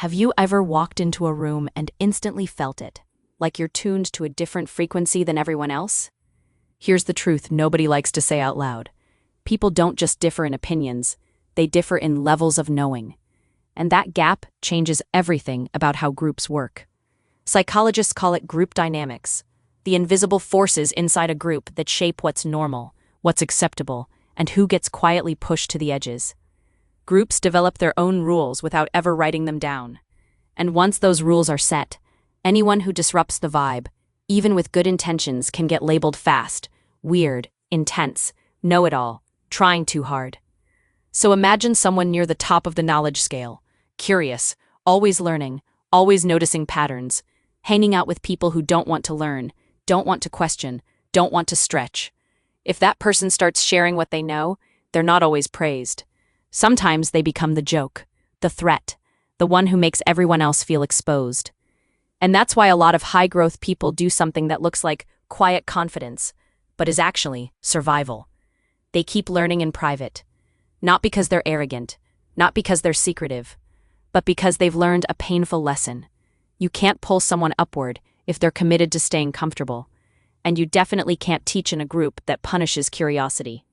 Have you ever walked into a room and instantly felt it, like you're tuned to a different frequency than everyone else? Here's the truth nobody likes to say out loud. People don't just differ in opinions, they differ in levels of knowing. And that gap changes everything about how groups work. Psychologists call it group dynamics, the invisible forces inside a group that shape what's normal, what's acceptable, and who gets quietly pushed to the edges. Groups develop their own rules without ever writing them down. And once those rules are set, anyone who disrupts the vibe, even with good intentions, can get labeled fast, weird, intense, know-it-all, trying too hard. So imagine someone near the top of the knowledge scale, curious, always learning, always noticing patterns, hanging out with people who don't want to learn, don't want to question, don't want to stretch. If that person starts sharing what they know, they're not always praised. Sometimes they become the joke, the threat, the one who makes everyone else feel exposed. And that's why a lot of high-growth people do something that looks like quiet confidence, but is actually survival. They keep learning in private, not because they're arrogant, not because they're secretive, but because they've learned a painful lesson. You can't pull someone upward if they're committed to staying comfortable, and you definitely can't teach in a group that punishes curiosity.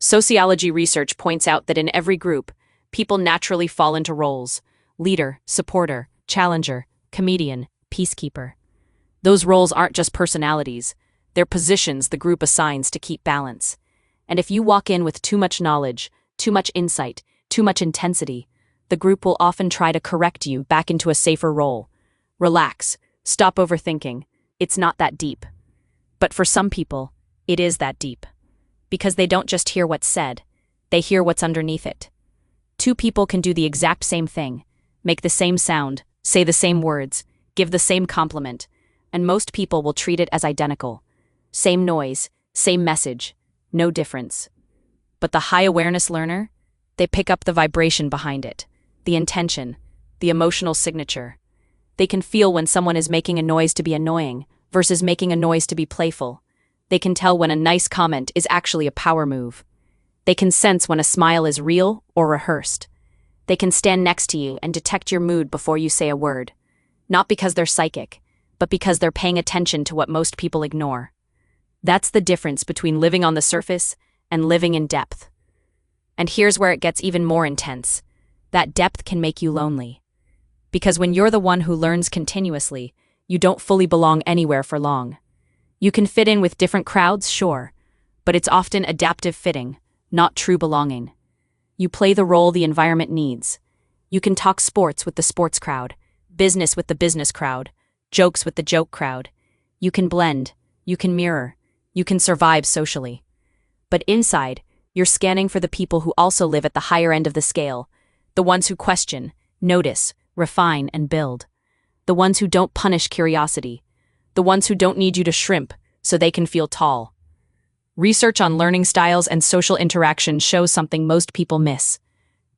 Sociology research points out that in every group, people naturally fall into roles: leader, supporter, challenger, comedian, peacekeeper. Those roles aren't just personalities, they're positions the group assigns to keep balance. And if you walk in with too much knowledge, too much insight, too much intensity, the group will often try to correct you back into a safer role. Relax, stop overthinking, it's not that deep. But for some people, it is that deep. Because they don't just hear what's said, they hear what's underneath it. Two people can do the exact same thing, make the same sound, say the same words, give the same compliment, and most people will treat it as identical. Same noise, same message, no difference. But the high-awareness learner, they pick up the vibration behind it, the intention, the emotional signature. They can feel when someone is making a noise to be annoying versus making a noise to be playful. They can tell when a nice comment is actually a power move. They can sense when a smile is real or rehearsed. They can stand next to you and detect your mood before you say a word. Not because they're psychic, but because they're paying attention to what most people ignore. That's the difference between living on the surface and living in depth. And here's where it gets even more intense. That depth can make you lonely. Because when you're the one who learns continuously, you don't fully belong anywhere for long. You can fit in with different crowds, sure, but it's often adaptive fitting, not true belonging. You play the role the environment needs. You can talk sports with the sports crowd, business with the business crowd, jokes with the joke crowd. You can blend, you can mirror, you can survive socially. But inside, you're scanning for the people who also live at the higher end of the scale, the ones who question, notice, refine, and build. The ones who don't punish curiosity. The ones who don't need you to shrimp so they can feel tall. Research on learning styles and social interaction shows something most people miss.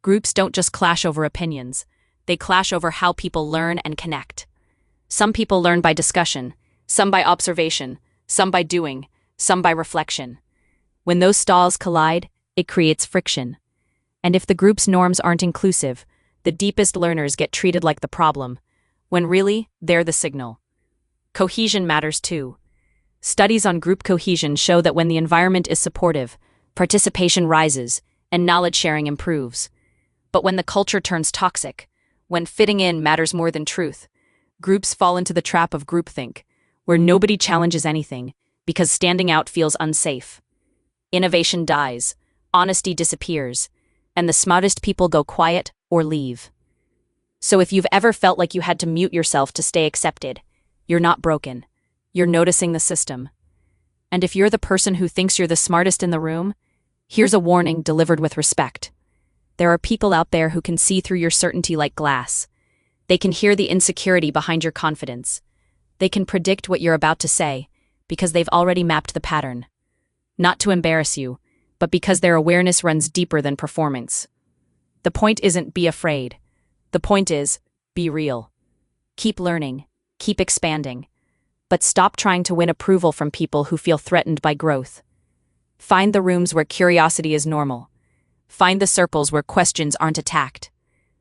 Groups don't just clash over opinions. They clash over how people learn and connect. Some people learn by discussion, some by observation, some by doing, some by reflection. When those styles collide, it creates friction. And if the group's norms aren't inclusive, the deepest learners get treated like the problem, when really, they're the signal. Cohesion matters too. Studies on group cohesion show that when the environment is supportive, participation rises, and knowledge sharing improves. But when the culture turns toxic, when fitting in matters more than truth, groups fall into the trap of groupthink, where nobody challenges anything because standing out feels unsafe. Innovation dies, honesty disappears, and the smartest people go quiet or leave. So if you've ever felt like you had to mute yourself to stay accepted, you're not broken. You're noticing the system. And if you're the person who thinks you're the smartest in the room, here's a warning delivered with respect. There are people out there who can see through your certainty like glass. They can hear the insecurity behind your confidence. They can predict what you're about to say because they've already mapped the pattern. Not to embarrass you, but because their awareness runs deeper than performance. The point isn't be afraid. The point is, be real. Keep learning, keep expanding, but stop trying to win approval from people who feel threatened by growth. Find the rooms where curiosity is normal. Find the circles where questions aren't attacked.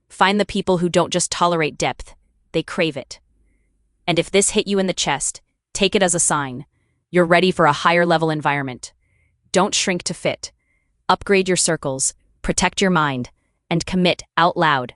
Find the people who don't just tolerate depth, they crave it. And if this hit you in the chest, take it as a sign. You're ready for a higher level environment. Don't shrink to fit. Upgrade your circles, protect your mind, and commit out loud.